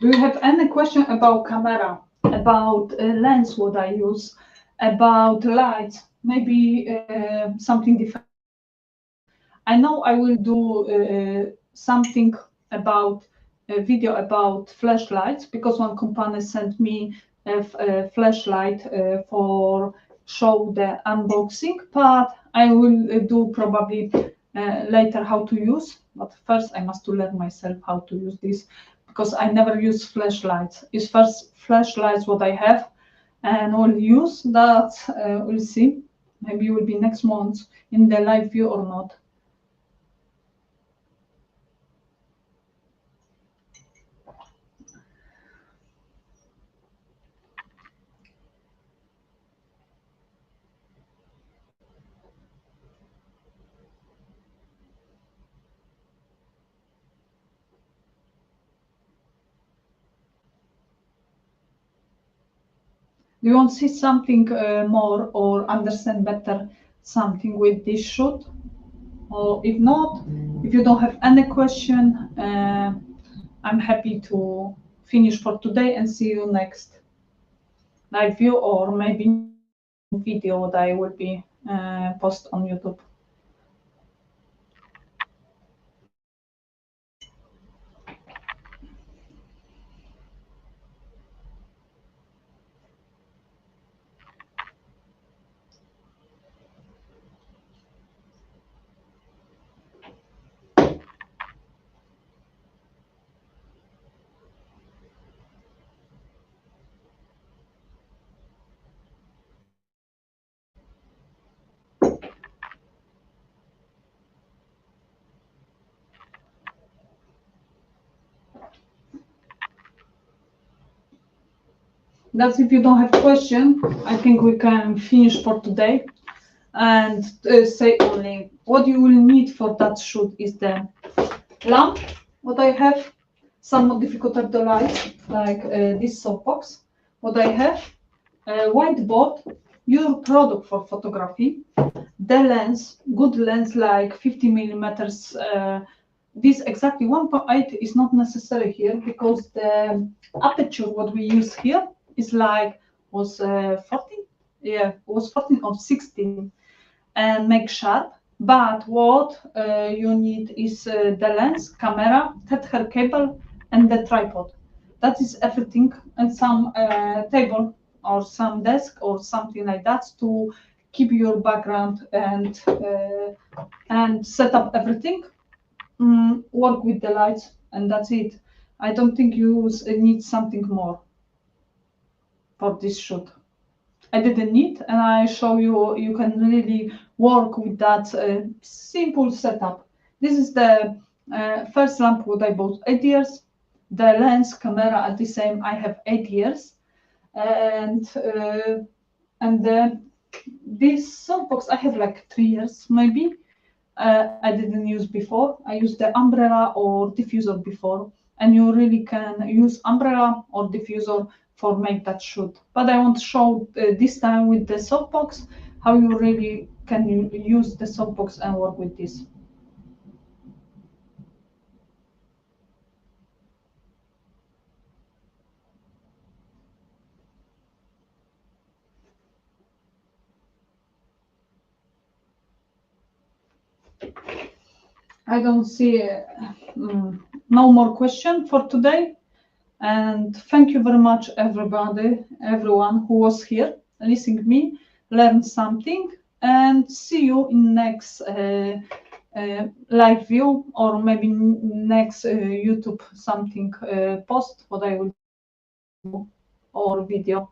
Do you have any question about camera, about lens, what I use, about lights, maybe something different? I know I will do something about a video about flashlights, because one company sent me a flashlight for show the unboxing, but I will do probably later how to use. But first I must to learn myself how to use this, because I never use flashlights. It's first flashlights what I have, and will use that. We'll see. Maybe it will be next month in the live view or not. Do you want to see something more or understand better something with this shoot? Or if not, if you don't have any question, I'm happy to finish for today and see you next live view, or maybe video that I will be post on YouTube. That's if you don't have question. I think we can finish for today, and say only what you will need for that shoot is the lamp, what I have, some modificator of the light, like this softbox, what I have, whiteboard, your product for photography, the lens, good lens like 50 millimeters. This exactly 1.8 is not necessary here, because the aperture what we use here is like was 14, yeah, was 14 or 16, and make sharp. But what you need is the lens, camera, tether cable, and the tripod. That is everything, and some table or some desk or something like that to keep your background and set up everything. Work with the lights, and that's it. I don't think you need something more for this shoot. I didn't need, and I show you, you can really work with that simple setup. This is the first lamp what I bought 8 years. The lens, camera at the same, I have 8 years. And this softbox I have like 3 years maybe. I didn't use before. I used the umbrella or diffuser before. and you really can use umbrella or diffuser for make that shoot. But I want to show this time with the softbox how you really can use the softbox and work with this. I don't see no more question for today. And thank you very much, everybody, everyone who was here, listening to me, learn something, and see you in next live view, or maybe next YouTube something post what I will do, or video.